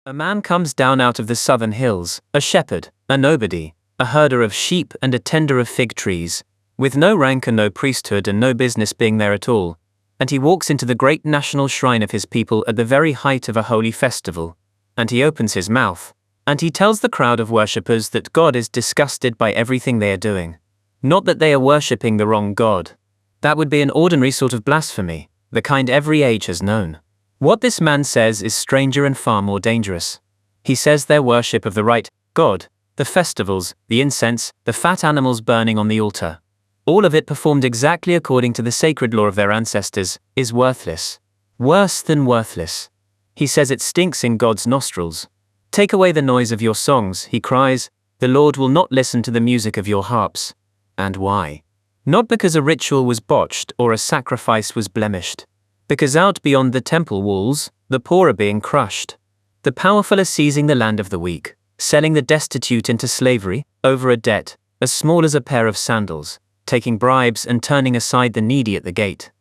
A man comes down out of the southern hills, a shepherd, a nobody, a herder of sheep and a tender of fig trees, with no rank and no priesthood and no business being there at all, and he walks into the great national shrine of his people at the very height of a holy festival, and he opens his mouth, and he tells the crowd of worshippers that God is disgusted by everything they are doing. Not that they are worshipping the wrong God. That would be an ordinary sort of blasphemy, the kind every age has known. What this man says is stranger and far more dangerous. He says their worship of the right God, the festivals, the incense, the fat animals burning on the altar, all of it performed exactly according to the sacred law of their ancestors, is worthless. Worse than worthless. He says it stinks in God's nostrils. Take away the noise of your songs, he cries, the Lord will not listen to the music of your harps. And why? Not because a ritual was botched or a sacrifice was blemished. Because out beyond the temple walls, the poor are being crushed. The powerful are seizing the land of the weak, selling the destitute into slavery, over a debt, as small as a pair of sandals, taking bribes and turning aside the needy at the gate.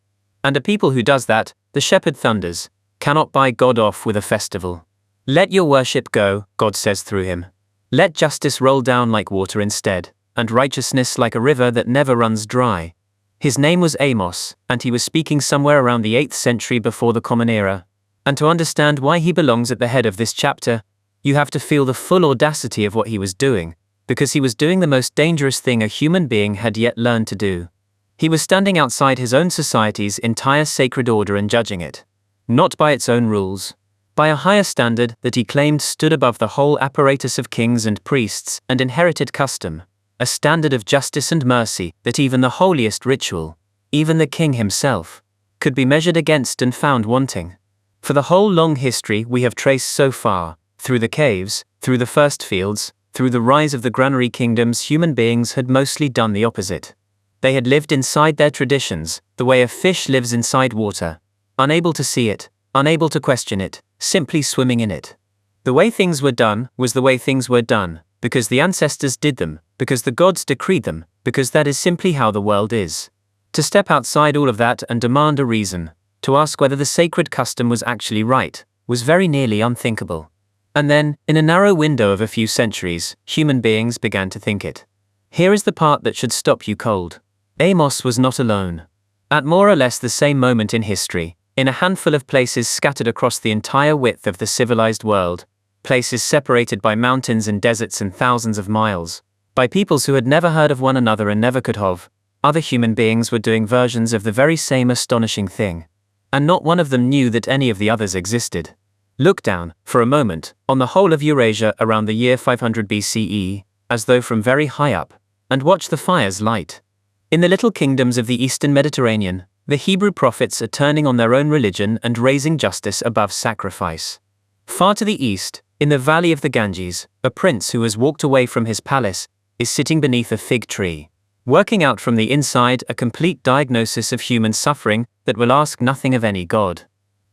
And a people who does that, the shepherd thunders, cannot buy God off with a festival. Let your worship go, God says through him. Let justice roll down like water instead, and righteousness like a river that never runs dry. His name was Amos, and he was speaking somewhere around the 8th century before the Common Era. And to understand why he belongs at the head of this chapter, you have to feel the full audacity of what he was doing, because he was doing the most dangerous thing a human being had yet learned to do. He was standing outside his own society's entire sacred order and judging it, not by its own rules, by a higher standard that he claimed stood above the whole apparatus of kings and priests and inherited custom. A standard of justice and mercy that even the holiest ritual, even the king himself, could be measured against and found wanting. For the whole long history we have traced so far, through the caves, through the first fields, through the rise of the granary kingdoms, human beings had mostly done the opposite. They had lived inside their traditions, the way a fish lives inside water, unable to see it, unable to question it, simply swimming in it. The way things were done was the way things were done, because the ancestors did them, because the gods decreed them, because that is simply how the world is. To step outside all of that and demand a reason, to ask whether the sacred custom was actually right, was very nearly unthinkable. And then, in a narrow window of a few centuries, human beings began to think it. Here is the part that should stop you cold. Amos was not alone. At more or less the same moment in history, in a handful of places scattered across the entire width of the civilized world, places separated by mountains and deserts and thousands of miles, by peoples who had never heard of one another and never could have, other human beings were doing versions of the very same astonishing thing. And not one of them knew that any of the others existed. Look down, for a moment, on the whole of Eurasia around the year 500 BCE, as though from very high up, and watch the fires light. In the little kingdoms of the eastern Mediterranean, the Hebrew prophets are turning on their own religion and raising justice above sacrifice. Far to the east, in the valley of the Ganges, a prince who has walked away from his palace is sitting beneath a fig tree, working out from the inside a complete diagnosis of human suffering that will ask nothing of any god.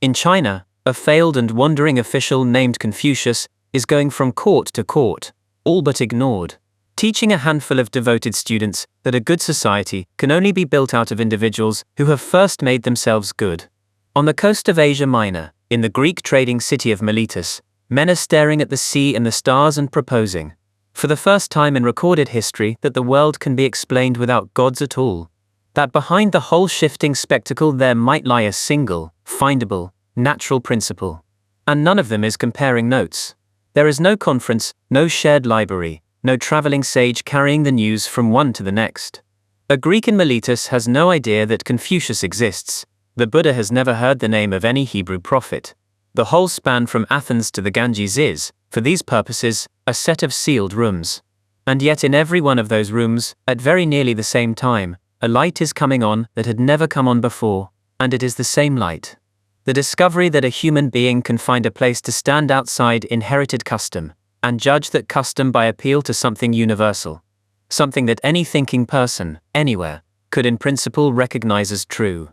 In China, a failed and wandering official named Confucius is going from court to court, all but ignored, teaching a handful of devoted students that a good society can only be built out of individuals who have first made themselves good. On the coast of Asia Minor, in the Greek trading city of Miletus, men are staring at the sea and the stars and proposing, for the first time in recorded history, that the world can be explained without gods at all. That behind the whole shifting spectacle there might lie a single, findable, natural principle. And none of them is comparing notes. There is no conference, no shared library, no traveling sage carrying the news from one to the next. A Greek in Miletus has no idea that Confucius exists. The Buddha has never heard the name of any Hebrew prophet. The whole span from Athens to the Ganges is, for these purposes, a set of sealed rooms. And yet in every one of those rooms, at very nearly the same time, a light is coming on that had never come on before, and it is the same light. The discovery that a human being can find a place to stand outside inherited custom, and judge that custom by appeal to something universal. Something that any thinking person, anywhere, could in principle recognize as true.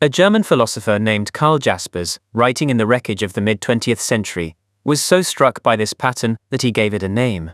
A German philosopher named Karl Jaspers, writing in the wreckage of the mid-20th century, was so struck by this pattern that he gave it a name.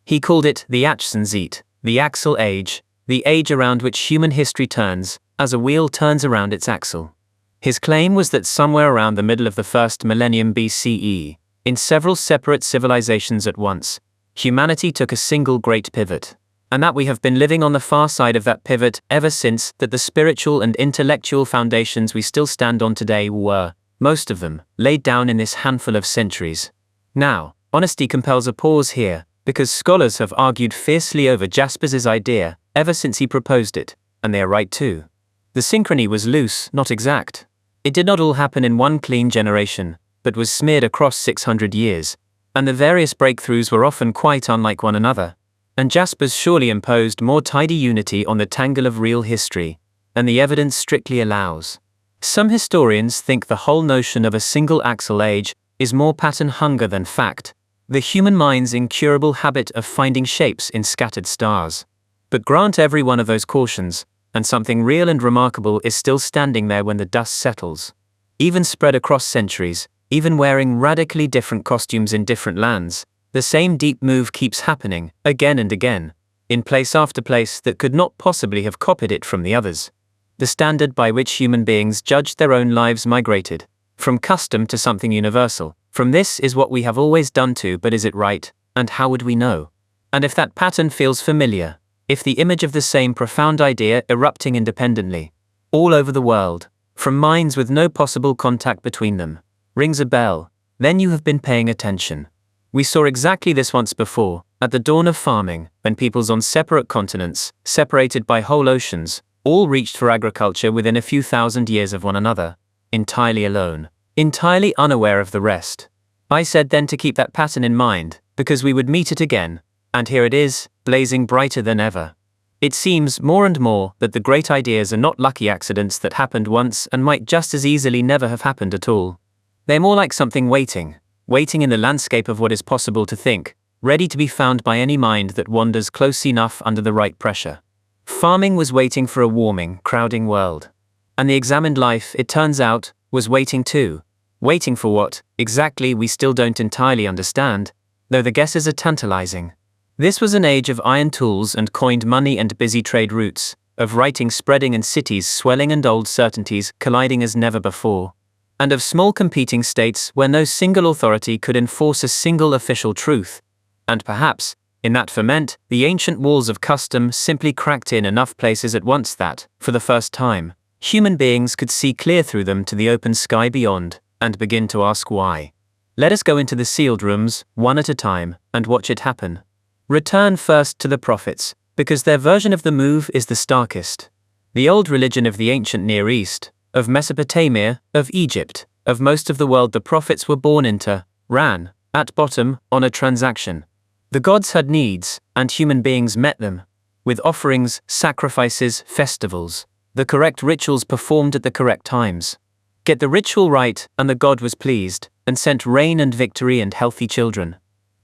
He called it the Achsenzeit, the Axial Age, the age around which human history turns, as a wheel turns around its axle. His claim was that somewhere around the middle of the first millennium BCE, In several separate civilizations at once, humanity took a single great pivot. And that we have been living on the far side of that pivot ever since, that the spiritual and intellectual foundations we still stand on today were, most of them, laid down in this handful of centuries. Now, honesty compels a pause here, because scholars have argued fiercely over Jaspers's idea ever since he proposed it, and they are right too. The synchrony was loose, not exact. It did not all happen in one clean generation, but was smeared across 600 years, and the various breakthroughs were often quite unlike one another. And Jaspers surely imposed more tidy unity on the tangle of real history, and the evidence strictly allows. Some historians think the whole notion of a single axial age is more pattern hunger than fact, the human mind's incurable habit of finding shapes in scattered stars. But grant every one of those cautions, and something real and remarkable is still standing there when the dust settles. Even spread across centuries, even wearing radically different costumes in different lands, the same deep move keeps happening, again and again, in place after place that could not possibly have copied it from the others. The standard by which human beings judged their own lives migrated, from custom to something universal. From this is what we have always done to, but is it right, and how would we know? And if that pattern feels familiar, if the image of the same profound idea erupting independently, all over the world, from minds with no possible contact between them, rings a bell, then you have been paying attention. We saw exactly this once before, at the dawn of farming, when peoples on separate continents, separated by whole oceans, all reached for agriculture within a few thousand years of one another, entirely alone, entirely unaware of the rest. I said then to keep that pattern in mind, because we would meet it again, and here it is, blazing brighter than ever. It seems more and more that the great ideas are not lucky accidents that happened once and might just as easily never have happened at all. They're more like something waiting in the landscape of what is possible to think, ready to be found by any mind that wanders close enough under the right pressure. Farming was waiting for a warming, crowding world. And the examined life, it turns out, was waiting too. Waiting for what, exactly, we still don't entirely understand, though the guesses are tantalizing. This was an age of iron tools and coined money and busy trade routes, of writing spreading and cities swelling and old certainties colliding as never before, and of small competing states where no single authority could enforce a single official truth. And perhaps, in that ferment, the ancient walls of custom simply cracked in enough places at once that, for the first time, human beings could see clear through them to the open sky beyond, and begin to ask why. Let us go into the sealed rooms, one at a time, and watch it happen. Return first to the prophets, because their version of the move is the starkest. The old religion of the ancient Near East, of Mesopotamia, of Egypt, of most of the world the prophets were born into, ran, at bottom, on a transaction. The gods had needs, and human beings met them, with offerings, sacrifices, festivals, the correct rituals performed at the correct times. Get the ritual right, and the god was pleased, and sent rain and victory and healthy children.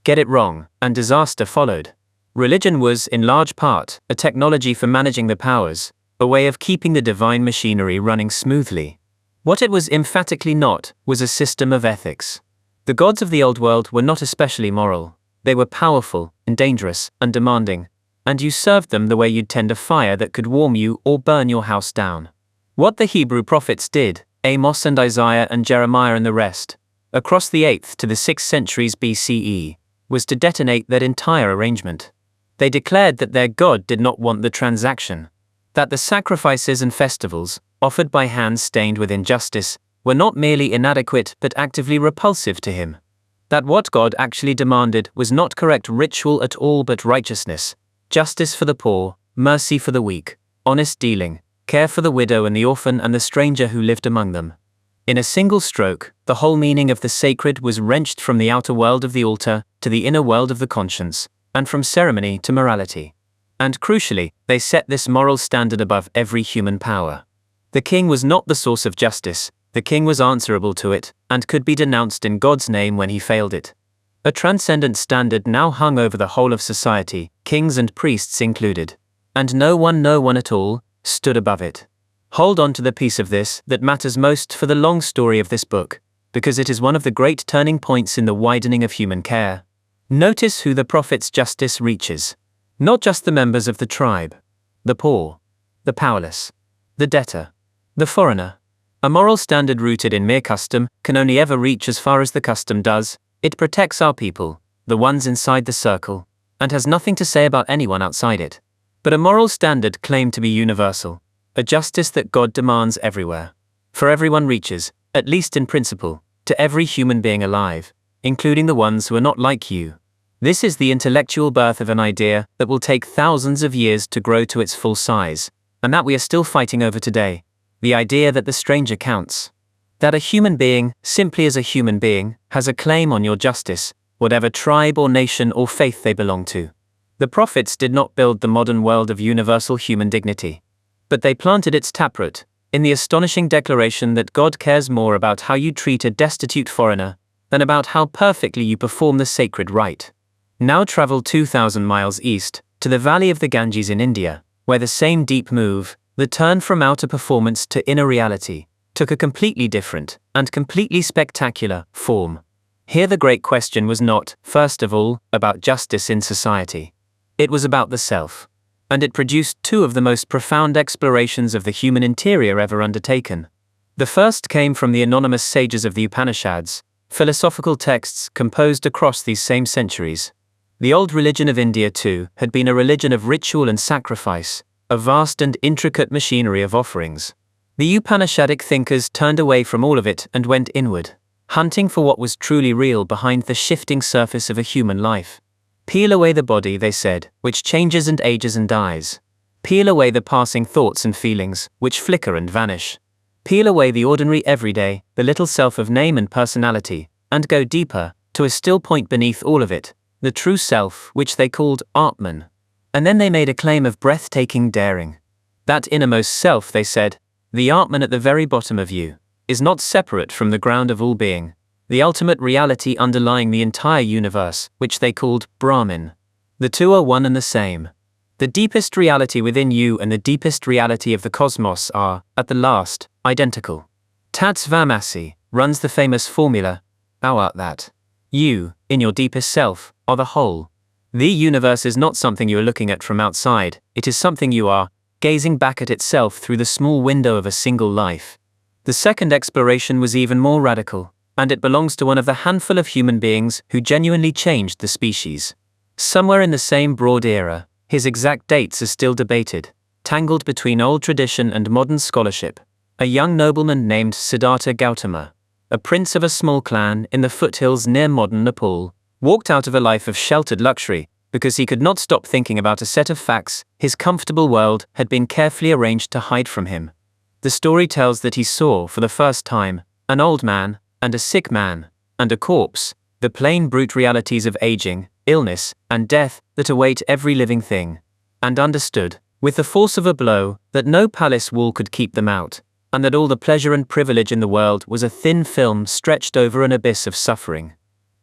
Get it wrong, and disaster followed. Religion was, in large part, a technology for managing the powers, a way of keeping the divine machinery running smoothly. What it was emphatically not, was a system of ethics. The gods of the old world were not especially moral. They were powerful, and dangerous, and demanding, and you served them the way you'd tend a fire that could warm you or burn your house down. What the Hebrew prophets did, Amos and Isaiah and Jeremiah and the rest, across the 8th to the 6th centuries BCE, was to detonate that entire arrangement. They declared that their God did not want the transaction, that the sacrifices and festivals, offered by hands stained with injustice, were not merely inadequate but actively repulsive to him. That what God actually demanded was not correct ritual at all but righteousness, justice for the poor, mercy for the weak, honest dealing, care for the widow and the orphan and the stranger who lived among them. In a single stroke, the whole meaning of the sacred was wrenched from the outer world of the altar to the inner world of the conscience, and from ceremony to morality. And crucially, they set this moral standard above every human power. The king was not the source of justice, the king was answerable to it, and could be denounced in God's name when he failed it. A transcendent standard now hung over the whole of society, kings and priests included. And no one at all, stood above it. Hold on to the piece of this that matters most for the long story of this book, because it is one of the great turning points in the widening of human care. Notice who the prophet's justice reaches. Not just the members of the tribe, the poor, the powerless, the debtor, the foreigner. A moral standard rooted in mere custom can only ever reach as far as the custom does, It protects our people, the ones inside the circle, and has nothing to say about anyone outside it. But a moral standard claimed to be universal, a justice that God demands everywhere. For everyone reaches, at least in principle, to every human being alive, including the ones who are not like you. This is the intellectual birth of an idea that will take thousands of years to grow to its full size, and that we are still fighting over today, the idea that the stranger counts. That a human being, simply as a human being, has a claim on your justice, whatever tribe or nation or faith they belong to. The prophets did not build the modern world of universal human dignity, but they planted its taproot, in the astonishing declaration that God cares more about how you treat a destitute foreigner than about how perfectly you perform the sacred rite. Now travel 2,000 miles east, to the valley of the Ganges in India, where the same deep move, the turn from outer performance to inner reality, took a completely different, and completely spectacular, form. Here the great question was not, first of all, about justice in society. It was about the self. And it produced two of the most profound explorations of the human interior ever undertaken. The first came from the anonymous sages of the Upanishads, philosophical texts composed across these same centuries. The old religion of India, too, had been a religion of ritual and sacrifice, a vast and intricate machinery of offerings. The Upanishadic thinkers turned away from all of it and went inward, hunting for what was truly real behind the shifting surface of a human life. Peel away the body, they said, which changes and ages and dies. Peel away the passing thoughts and feelings, which flicker and vanish. Peel away the ordinary everyday, the little self of name and personality, and go deeper, to a still point beneath all of it, the true self, which they called Atman. And then they made a claim of breathtaking daring. That innermost self, they said, the Atman at the very bottom of you, is not separate from the ground of all being, the ultimate reality underlying the entire universe, which they called Brahman. The two are one and the same. The deepest reality within you and the deepest reality of the cosmos are, at the last, identical. Tatsvamasi runs the famous formula, thou art that. You, in your deepest self, are the whole. The universe is not something you are looking at from outside, it is something you are, gazing back at itself through the small window of a single life. The second exploration was even more radical, and it belongs to one of the handful of human beings who genuinely changed the species. Somewhere in the same broad era, his exact dates are still debated, tangled between old tradition and modern scholarship. A young nobleman named Siddhartha Gautama, a prince of a small clan in the foothills near modern Nepal, walked out of a life of sheltered luxury because he could not stop thinking about a set of facts his comfortable world had been carefully arranged to hide from him. The story tells that he saw, for the first time, an old man, and a sick man, and a corpse, the plain brute realities of aging, illness, and death that await every living thing, and understood, with the force of a blow, that no palace wall could keep them out, and that all the pleasure and privilege in the world was a thin film stretched over an abyss of suffering.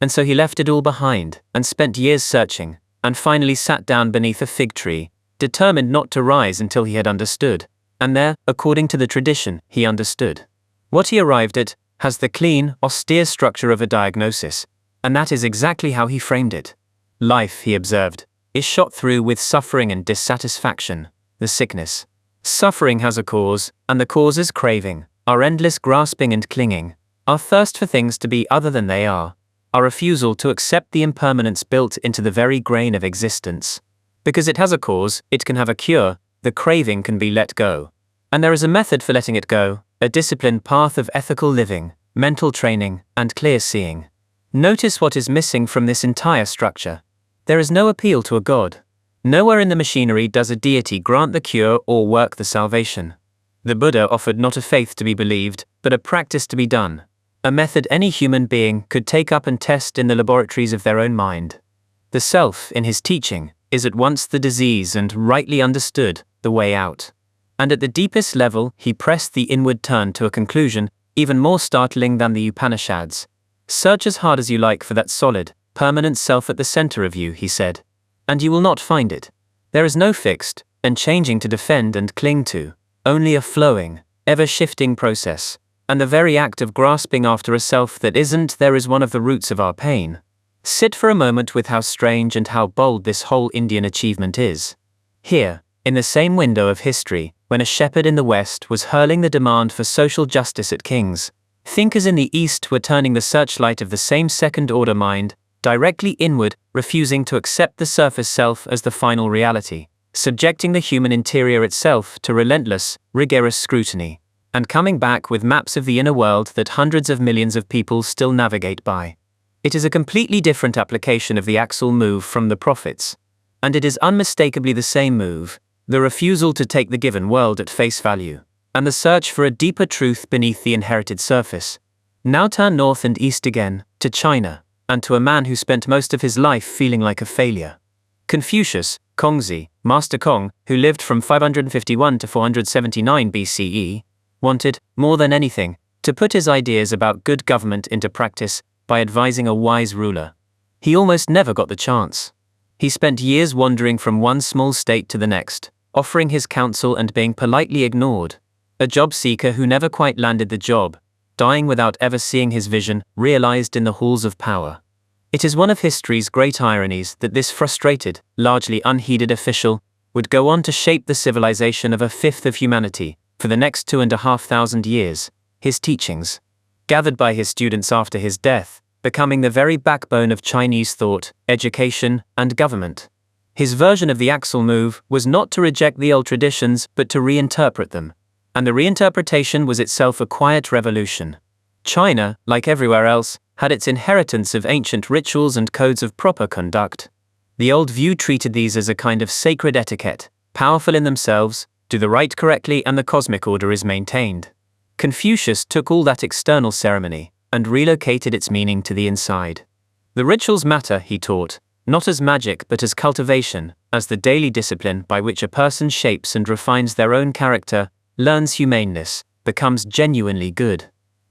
And so he left it all behind, and spent years searching, and finally sat down beneath a fig tree, determined not to rise until he had understood, and there, according to the tradition, he understood. What he arrived at has the clean, austere structure of a diagnosis, and that is exactly how he framed it. Life, he observed, is shot through with suffering and dissatisfaction, the sickness. Suffering has a cause, and the cause is craving, our endless grasping and clinging, our thirst for things to be other than they are, our refusal to accept the impermanence built into the very grain of existence. Because it has a cause, it can have a cure, the craving can be let go. And there is a method for letting it go, a disciplined path of ethical living, mental training, and clear seeing. Notice what is missing from this entire structure. There is no appeal to a god. Nowhere in the machinery does a deity grant the cure or work the salvation. The Buddha offered not a faith to be believed, but a practice to be done, a method any human being could take up and test in the laboratories of their own mind. The self, in his teaching, is at once the disease and, rightly understood, the way out. And at the deepest level, he pressed the inward turn to a conclusion, even more startling than the Upanishads. Search as hard as you like for that solid, permanent self at the center of you, he said, and you will not find it. There is no fixed, and changing to defend and cling to, only a flowing, ever-shifting process, and the very act of grasping after a self that isn't there is one of the roots of our pain. Sit for a moment with how strange and how bold this whole Indian achievement is. Here, in the same window of history, when a shepherd in the West was hurling the demand for social justice at kings, Thinkers in the East were turning the searchlight of the same second-order mind directly inward, refusing to accept the surface self as the final reality, subjecting the human interior itself to relentless, rigorous scrutiny, and coming back with maps of the inner world that hundreds of millions of people still navigate by. It is a completely different application of the axial move from the prophets, and it is unmistakably the same move, the refusal to take the given world at face value, and the search for a deeper truth beneath the inherited surface. Now turn north and east again, to China, and to a man who spent most of his life feeling like a failure. Confucius, Kongzi, Master Kong, who lived from 551 to 479 BCE, wanted, more than anything, to put his ideas about good government into practice by advising a wise ruler. He almost never got the chance. He spent years wandering from one small state to the next, offering his counsel and being politely ignored. A job seeker who never quite landed the job, dying without ever seeing his vision realized in the halls of power. It is one of history's great ironies that this frustrated, largely unheeded official would go on to shape the civilization of a fifth of humanity for the next 2,500 years, his teachings, gathered by his students after his death, becoming the very backbone of Chinese thought, education, and government. His version of the axial move was not to reject the old traditions but to reinterpret them, and the reinterpretation was itself a quiet revolution. China, like everywhere else, had its inheritance of ancient rituals and codes of proper conduct. The old view treated these as a kind of sacred etiquette, powerful in themselves, do the right correctly and the cosmic order is maintained. Confucius took all that external ceremony and relocated its meaning to the inside. The rituals matter, he taught, not as magic but as cultivation, as the daily discipline by which a person shapes and refines their own character, learns humaneness, becomes genuinely good.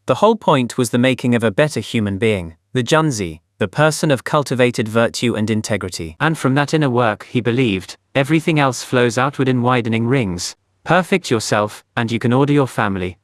The whole point was the making of a better human being, the Junzi, the person of cultivated virtue and integrity. And from that inner work, he believed, everything else flows outward in widening rings. Perfect yourself, and you can order your family,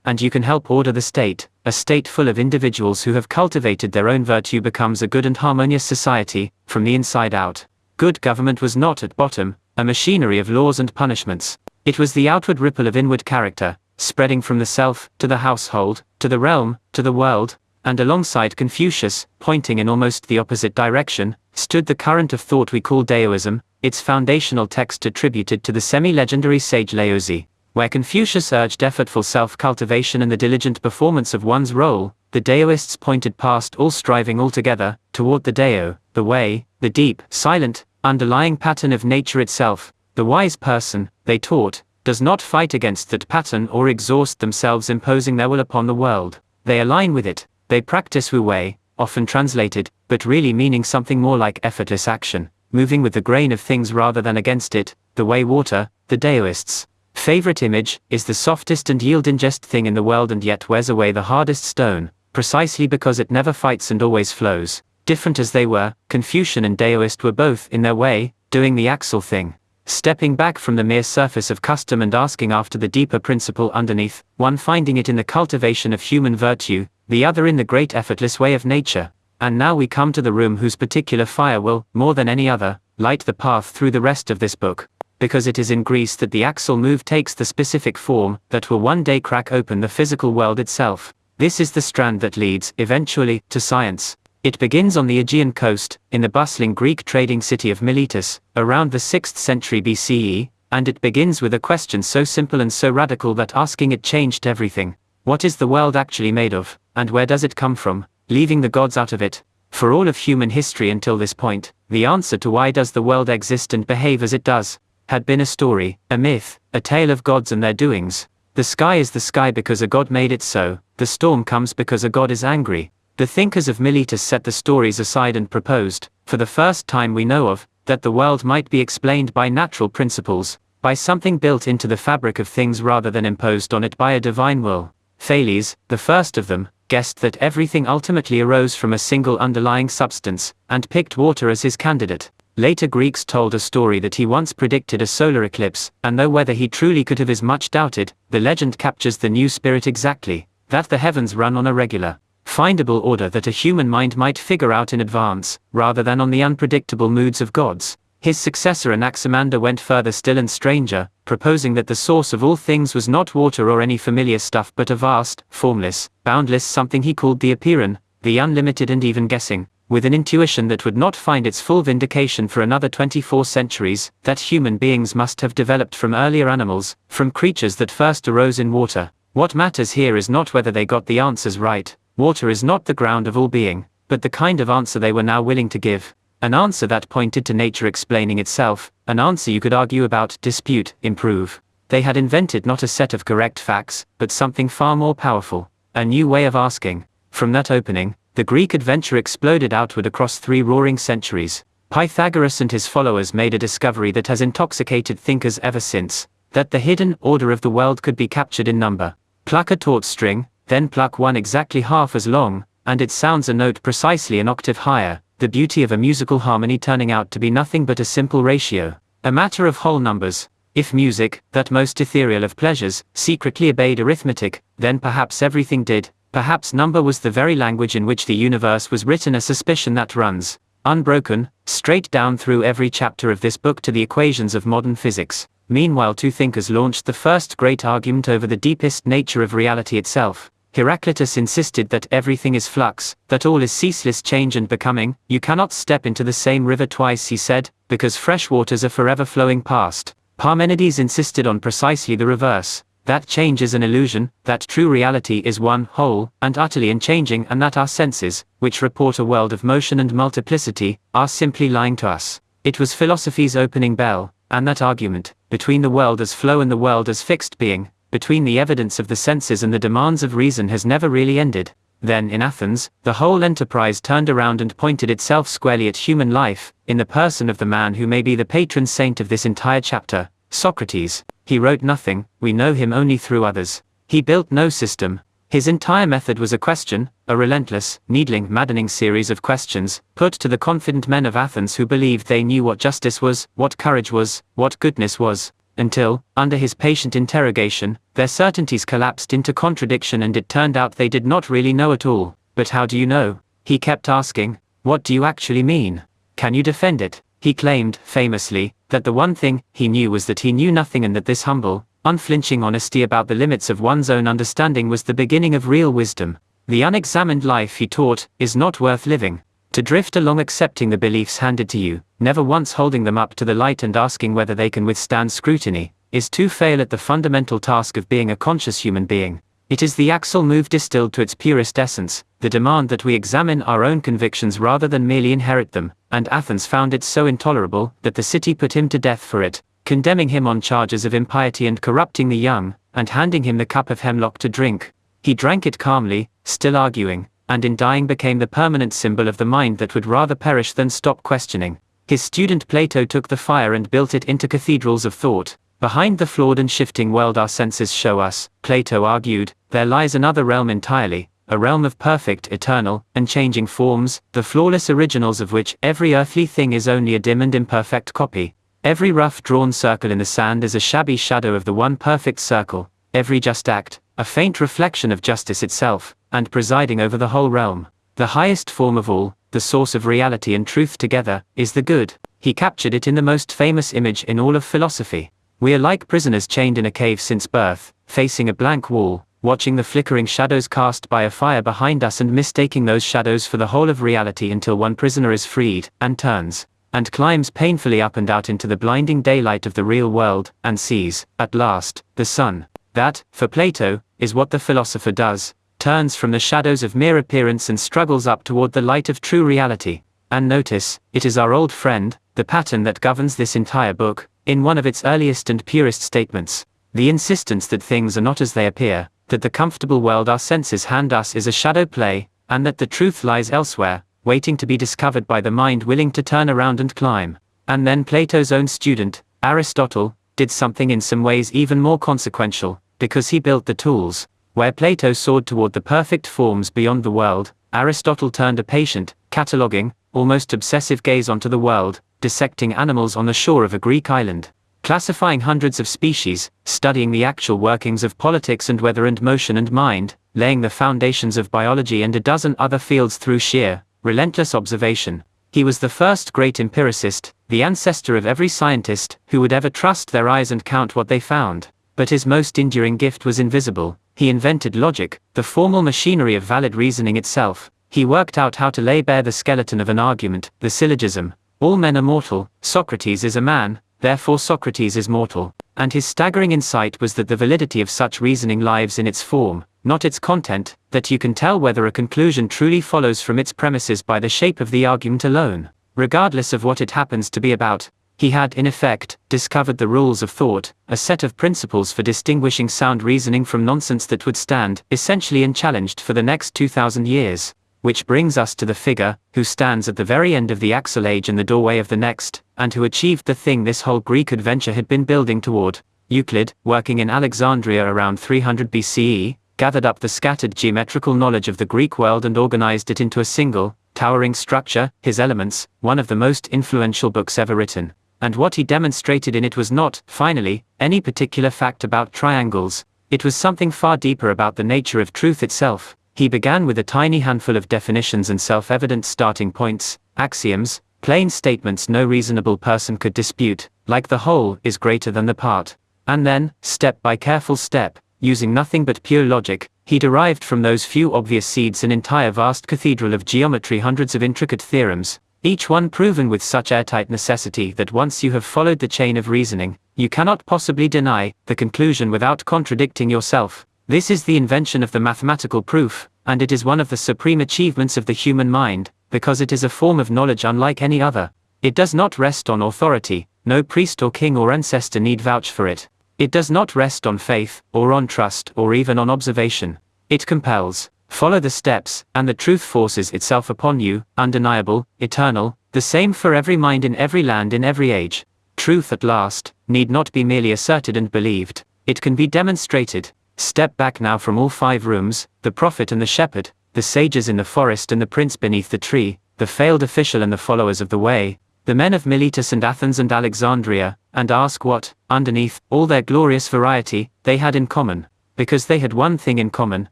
and you can help order the state. A state full of individuals who have cultivated their own virtue becomes a good and harmonious society, from the inside out. Good government was not at bottom, a machinery of laws and punishments. It was the outward ripple of inward character, spreading from the self, to the household, to the realm, to the world, and alongside Confucius, pointing in almost the opposite direction, stood the current of thought we call Daoism, its foundational text attributed to the semi-legendary sage Laozi. Where Confucius urged effortful self-cultivation and the diligent performance of one's role, the Daoists pointed past all striving altogether, toward the Dao, the way, the deep, silent, underlying pattern of nature itself. The wise person, they taught, does not fight against that pattern or exhaust themselves imposing their will upon the world. They align with it, they practice Wu Wei, often translated, but really meaning something more like effortless action, moving with the grain of things rather than against it. The way water, the Daoists' favorite image, is the softest and yieldingest thing in the world and yet wears away the hardest stone, precisely because it never fights and always flows. Different as they were, Confucian and Daoist were both, in their way, doing the axial thing. Stepping back from the mere surface of custom and asking after the deeper principle underneath, one finding it in the cultivation of human virtue, the other in the great effortless way of nature. And now we come to the room whose particular fire will, more than any other, light the path through the rest of this book. Because it is in Greece that the axial move takes the specific form that will one day crack open the physical world itself. This is the strand that leads, eventually, to science. It begins on the Aegean coast, in the bustling Greek trading city of Miletus, around the 6th century BCE, and it begins with a question so simple and so radical that asking it changed everything. What is the world actually made of, and where does it come from, leaving the gods out of it? For all of human history until this point, the answer to why does the world exist and behave as it does, had been a story, a myth, a tale of gods and their doings. The sky is the sky because a god made it so, the storm comes because a god is angry. The thinkers of Miletus set the stories aside and proposed, for the first time we know of, that the world might be explained by natural principles, by something built into the fabric of things rather than imposed on it by a divine will. Thales, the first of them, guessed that everything ultimately arose from a single underlying substance, and picked water as his candidate. Later Greeks told a story that he once predicted a solar eclipse, and though whether he truly could have is much doubted, the legend captures the new spirit exactly, that the heavens run on a regular, findable order that a human mind might figure out in advance, rather than on the unpredictable moods of gods. His successor Anaximander went further still and stranger, proposing that the source of all things was not water or any familiar stuff but a vast, formless, boundless something he called the apeiron, the unlimited and even guessing, with an intuition that would not find its full vindication for another 24 centuries, that human beings must have developed from earlier animals, from creatures that first arose in water. What matters here is not whether they got the answers right. Water is not the ground of all being, but the kind of answer they were now willing to give. An answer that pointed to nature explaining itself, an answer you could argue about, dispute, improve. They had invented not a set of correct facts, but something far more powerful, a new way of asking. From that opening, the Greek adventure exploded outward across 3 roaring centuries. Pythagoras and his followers made a discovery that has intoxicated thinkers ever since, that the hidden order of the world could be captured in number. Pluck a taut string, then pluck one exactly half as long, and it sounds a note precisely an octave higher. The beauty of a musical harmony turning out to be nothing but a simple ratio, a matter of whole numbers. If music, that most ethereal of pleasures, secretly obeyed arithmetic, then perhaps everything did, perhaps number was the very language in which the universe was written, a suspicion that runs, unbroken, straight down through every chapter of this book to the equations of modern physics. Meanwhile 2 thinkers launched the first great argument over the deepest nature of reality itself. Heraclitus insisted that everything is flux, that all is ceaseless change and becoming. You cannot step into the same river twice, he said, because fresh waters are forever flowing past. Parmenides insisted on precisely the reverse, that change is an illusion, that true reality is one, whole, and utterly unchanging, and that our senses, which report a world of motion and multiplicity, are simply lying to us. It was philosophy's opening bell, and that argument, between the world as flow and the world as fixed being, between the evidence of the senses and the demands of reason, has never really ended. Then in Athens, the whole enterprise turned around and pointed itself squarely at human life, in the person of the man who may be the patron saint of this entire chapter, Socrates. He wrote nothing, we know him only through others. He built no system. His entire method was a question, a relentless, needling, maddening series of questions, put to the confident men of Athens who believed they knew what justice was, what courage was, what goodness was. Until, under his patient interrogation, their certainties collapsed into contradiction and it turned out they did not really know at all. But how do you know? He kept asking. What do you actually mean? Can you defend it? He claimed, famously, that the one thing he knew was that he knew nothing, and that this humble, unflinching honesty about the limits of one's own understanding was the beginning of real wisdom. The unexamined life, he taught, is not worth living. To drift along accepting the beliefs handed to you, never once holding them up to the light and asking whether they can withstand scrutiny, is to fail at the fundamental task of being a conscious human being. It is the axial move distilled to its purest essence, the demand that we examine our own convictions rather than merely inherit them, and Athens found it so intolerable that the city put him to death for it, condemning him on charges of impiety and corrupting the young, and handing him the cup of hemlock to drink. He drank it calmly, still arguing, and in dying became the permanent symbol of the mind that would rather perish than stop questioning. His student Plato took the fire and built it into cathedrals of thought. Behind the flawed and shifting world our senses show us, Plato argued, there lies another realm entirely, a realm of perfect, eternal, unchanging forms, the flawless originals of which every earthly thing is only a dim and imperfect copy. Every rough drawn circle in the sand is a shabby shadow of the one perfect circle, every just act, a faint reflection of justice itself, and presiding over the whole realm. The highest form of all, the source of reality and truth together, is the good. He captured it in the most famous image in all of philosophy. We are like prisoners chained in a cave since birth, facing a blank wall, watching the flickering shadows cast by a fire behind us and mistaking those shadows for the whole of reality until one prisoner is freed, and turns, and climbs painfully up and out into the blinding daylight of the real world, and sees, at last, the sun. That, for Plato, is what the philosopher does, turns from the shadows of mere appearance and struggles up toward the light of true reality. And notice, it is our old friend, the pattern that governs this entire book, in one of its earliest and purest statements. The insistence that things are not as they appear, that the comfortable world our senses hand us is a shadow play, and that the truth lies elsewhere, waiting to be discovered by the mind willing to turn around and climb. And then Plato's own student, Aristotle, did something in some ways even more consequential, because he built the tools. Where Plato soared toward the perfect forms beyond the world, Aristotle turned a patient, cataloguing, almost obsessive gaze onto the world, dissecting animals on the shore of a Greek island, classifying hundreds of species, studying the actual workings of politics and weather and motion and mind, laying the foundations of biology and a dozen other fields through sheer, relentless observation. He was the first great empiricist, the ancestor of every scientist who would ever trust their eyes and count what they found. But his most enduring gift was invisible. He invented logic, the formal machinery of valid reasoning itself. He worked out how to lay bare the skeleton of an argument, the syllogism. All men are mortal, Socrates is a man, therefore Socrates is mortal. And his staggering insight was that the validity of such reasoning lies in its form, not its content, that you can tell whether a conclusion truly follows from its premises by the shape of the argument alone, regardless of what it happens to be about. He had, in effect, discovered the rules of thought, a set of principles for distinguishing sound reasoning from nonsense that would stand, essentially unchallenged for the next 2,000 years. Which brings us to the figure, who stands at the very end of the Axial Age in the doorway of the next, and who achieved the thing this whole Greek adventure had been building toward. Euclid, working in Alexandria around 300 BCE, gathered up the scattered geometrical knowledge of the Greek world and organized it into a single, towering structure, his Elements, one of the most influential books ever written. And what he demonstrated in it was not, finally, any particular fact about triangles. It was something far deeper about the nature of truth itself. He began with a tiny handful of definitions and self-evident starting points, axioms, plain statements no reasonable person could dispute, like the whole is greater than the part. And then, step by careful step, using nothing but pure logic, he derived from those few obvious seeds an entire vast cathedral of geometry, hundreds of intricate theorems, each one proven with such airtight necessity that once you have followed the chain of reasoning, you cannot possibly deny the conclusion without contradicting yourself. This is the invention of the mathematical proof, and it is one of the supreme achievements of the human mind, because it is a form of knowledge unlike any other. It does not rest on authority, no priest or king or ancestor need vouch for it. It does not rest on faith, or on trust, or even on observation. It compels. Follow the steps, and the truth forces itself upon you, undeniable, eternal, the same for every mind in every land in every age. Truth at last, need not be merely asserted and believed. It can be demonstrated. Step back now from all 5 rooms, the prophet and the shepherd, the sages in the forest and the prince beneath the tree, the failed official and the followers of the way, the men of Miletus and Athens and Alexandria, and ask what, underneath all their glorious variety, they had in common. Because they had one thing in common,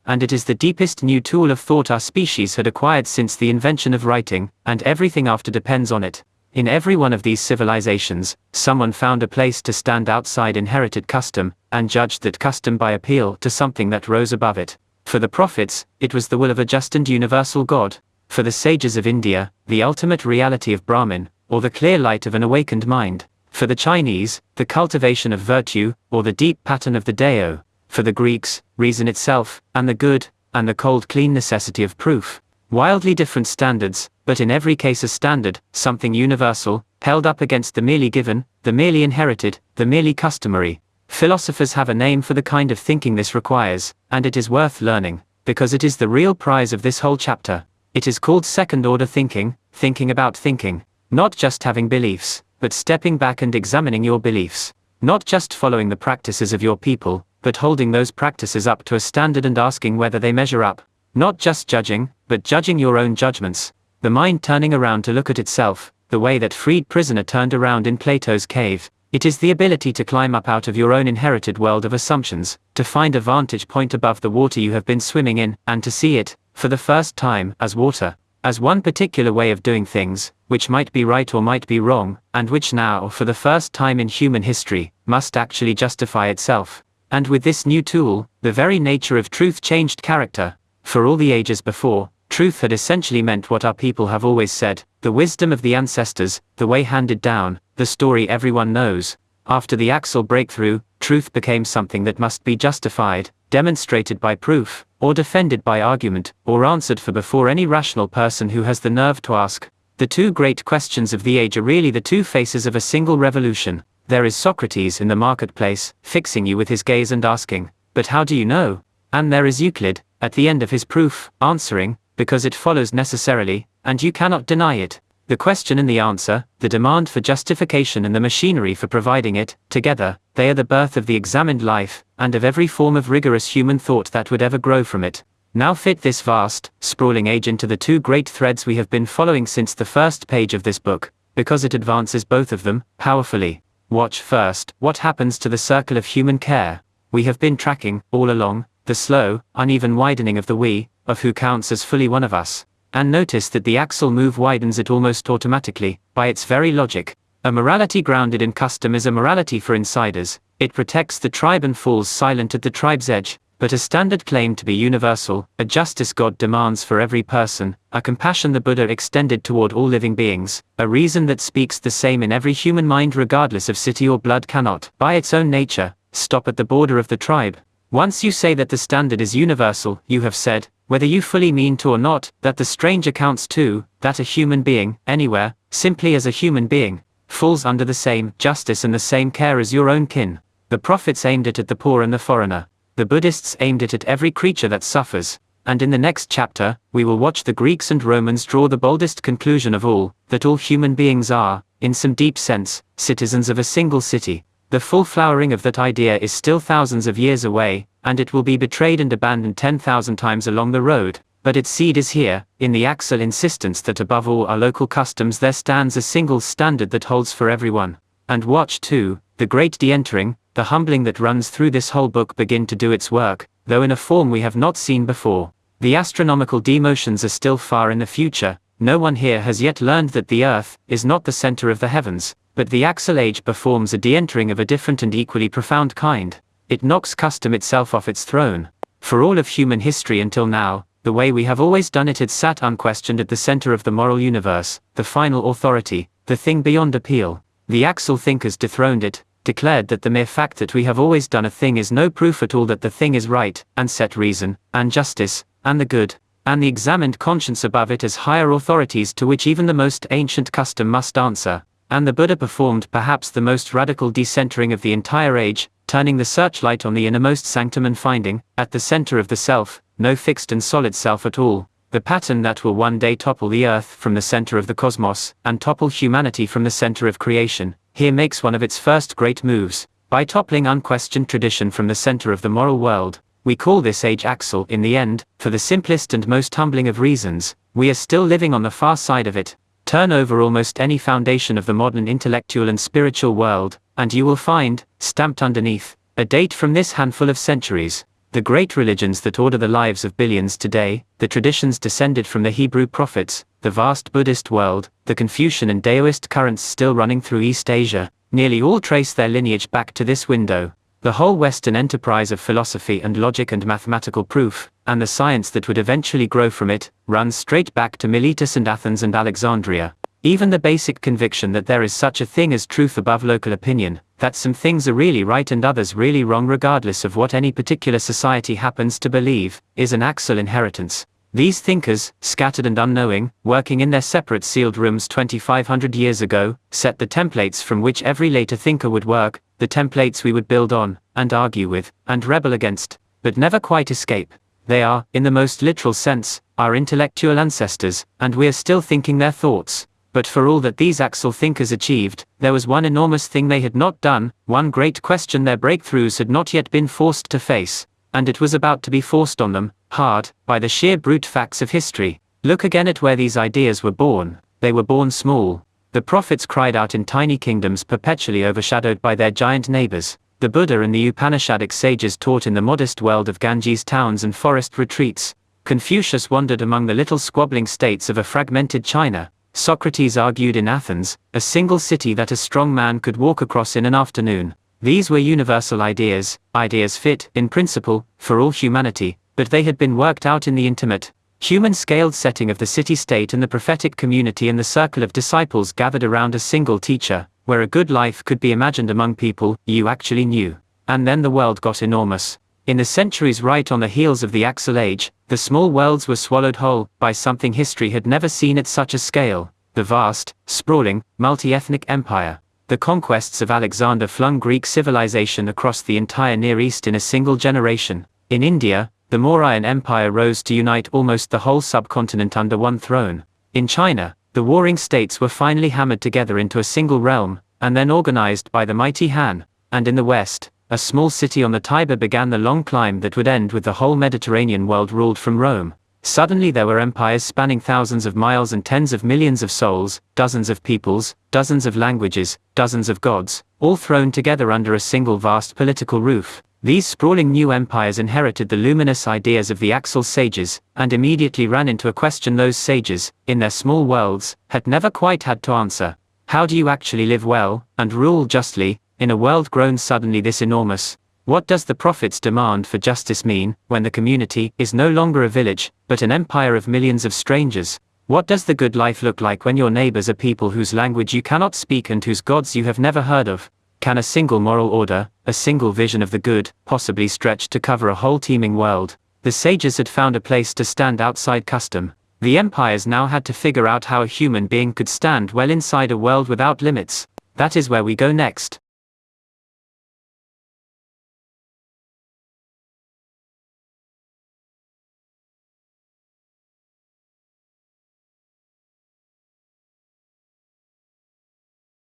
and it is the deepest new tool of thought our species had acquired since the invention of writing, and everything after depends on it. In every one of these civilizations, someone found a place to stand outside inherited custom, and judged that custom by appeal to something that rose above it. For the prophets, it was the will of a just and universal God. For the sages of India, the ultimate reality of Brahmin, or the clear light of an awakened mind. For the Chinese, the cultivation of virtue, or the deep pattern of the Dao. For the Greeks, reason itself, and the good, and the cold clean necessity of proof. Wildly different standards, but in every case a standard, something universal, held up against the merely given, the merely inherited, the merely customary. Philosophers have a name for the kind of thinking this requires, and it is worth learning, because it is the real prize of this whole chapter. It is called second-order thinking, thinking about thinking. Not just having beliefs, but stepping back and examining your beliefs. Not just following the practices of your people, but holding those practices up to a standard and asking whether they measure up. Not just judging, but judging your own judgments. The mind turning around to look at itself, the way that freed prisoner turned around in Plato's cave. It is the ability to climb up out of your own inherited world of assumptions, to find a vantage point above the water you have been swimming in, and to see it, for the first time, as water. As one particular way of doing things, which might be right or might be wrong, and which now, for the first time in human history, must actually justify itself. And with this new tool, the very nature of truth changed character. For all the ages before, truth had essentially meant what our people have always said, the wisdom of the ancestors, the way handed down, the story everyone knows. After the Axial breakthrough, truth became something that must be justified, demonstrated by proof, or defended by argument, or answered for before any rational person who has the nerve to ask. The 2 great questions of the age are really the 2 faces of a single revolution. There is Socrates in the marketplace, fixing you with his gaze and asking, "But how do you know?" And there is Euclid, at the end of his proof, answering, "Because it follows necessarily, and you cannot deny it." The question and the answer, the demand for justification and the machinery for providing it, together, they are the birth of the examined life, and of every form of rigorous human thought that would ever grow from it. Now fit this vast, sprawling age into the 2 great threads we have been following since the first page of this book, because it advances both of them, powerfully. Watch first, what happens to the circle of human care. We have been tracking, all along, the slow, uneven widening of the we, of who counts as fully one of us. And notice that the axle move widens it almost automatically, by its very logic. A morality grounded in custom is a morality for insiders. It protects the tribe and falls silent at the tribe's edge. But a standard claim to be universal, a justice God demands for every person, a compassion the Buddha extended toward all living beings, a reason that speaks the same in every human mind regardless of city or blood cannot, by its own nature, stop at the border of the tribe. Once you say that the standard is universal, you have said, whether you fully mean to or not, that the stranger counts too, that a human being, anywhere, simply as a human being, falls under the same justice and the same care as your own kin. The prophets aimed it at the poor and the foreigner. The Buddhists aimed it at every creature that suffers, and in the next chapter, we will watch the Greeks and Romans draw the boldest conclusion of all, that all human beings are, in some deep sense, citizens of a single city. The full flowering of that idea is still thousands of years away, and it will be betrayed and abandoned 10,000 times along the road, but its seed is here, in the Axial insistence that above all our local customs there stands a single standard that holds for everyone. And watch too, the great de-entering, the humbling that runs through this whole book begin to do its work, though in a form we have not seen before. The astronomical demotions are still far in the future. No one here has yet learned that the earth is not the center of the heavens, but the Axial Age performs a de-entering of a different and equally profound kind. It knocks custom itself off its throne. For all of human history until now, the way we have always done it had sat unquestioned at the center of the moral universe, the final authority, the thing beyond appeal. The Axial thinkers dethroned it, declared that the mere fact that we have always done a thing is no proof at all that the thing is right, and set reason, and justice, and the good, and the examined conscience above it as higher authorities to which even the most ancient custom must answer. And the Buddha performed perhaps the most radical decentering of the entire age, turning the searchlight on the innermost sanctum and finding, at the center of the self, no fixed and solid self at all, the pattern that will one day topple the earth from the center of the cosmos, and topple humanity from the center of creation. Here makes one of its first great moves, by toppling unquestioned tradition from the center of the moral world. We call this age Axial in the end, for the simplest and most humbling of reasons. We are still living on the far side of it. Turn over almost any foundation of the modern intellectual and spiritual world, and you will find, stamped underneath, a date from this handful of centuries. The great religions that order the lives of billions today, the traditions descended from the Hebrew prophets, the vast Buddhist world, the Confucian and Daoist currents still running through East Asia, nearly all trace their lineage back to this window. The whole Western enterprise of philosophy and logic and mathematical proof, and the science that would eventually grow from it, runs straight back to Miletus and Athens and Alexandria. Even the basic conviction that there is such a thing as truth above local opinion, that some things are really right and others really wrong regardless of what any particular society happens to believe, is an Axial inheritance. These thinkers, scattered and unknowing, working in their separate sealed rooms 2,500 years ago, set the templates from which every later thinker would work, the templates we would build on, and argue with, and rebel against, but never quite escape. They are, in the most literal sense, our intellectual ancestors, and we are still thinking their thoughts. But for all that these Axial thinkers achieved, there was one enormous thing they had not done, one great question their breakthroughs had not yet been forced to face, and it was about to be forced on them, hard, by the sheer brute facts of history. Look again at where these ideas were born. They were born small. The prophets cried out in tiny kingdoms perpetually overshadowed by their giant neighbors. The Buddha and the Upanishadic sages taught in the modest world of Ganges towns and forest retreats. Confucius wandered among the little squabbling states of a fragmented China. Socrates argued in Athens, a single city that a strong man could walk across in an afternoon. These were universal ideas, ideas fit, in principle, for all humanity, but they had been worked out in the intimate, human-scaled setting of the city-state and the prophetic community and the circle of disciples gathered around a single teacher, where a good life could be imagined among people you actually knew. And then the world got enormous. In the centuries right on the heels of the Axial Age, the small worlds were swallowed whole by something history had never seen at such a scale, the vast, sprawling, multi-ethnic empire. The conquests of Alexander flung Greek civilization across the entire Near East in a single generation. In India, the Mauryan Empire rose to unite almost the whole subcontinent under one throne. In China, the warring states were finally hammered together into a single realm, and then organized by the mighty Han. And in the West, a small city on the Tiber began the long climb that would end with the whole Mediterranean world ruled from Rome. Suddenly there were empires spanning thousands of miles and tens of millions of souls, dozens of peoples, dozens of languages, dozens of gods, all thrown together under a single vast political roof. These sprawling new empires inherited the luminous ideas of the Axial sages, and immediately ran into a question those sages, in their small worlds, had never quite had to answer. How do you actually live well, and rule justly, in a world grown suddenly this enormous? What does the prophet's demand for justice mean, when the community is no longer a village, but an empire of millions of strangers? What does the good life look like when your neighbors are people whose language you cannot speak and whose gods you have never heard of? Can a single moral order, a single vision of the good, possibly stretch to cover a whole teeming world? The sages had found a place to stand outside custom. The empires now had to figure out how a human being could stand well inside a world without limits. That is where we go next.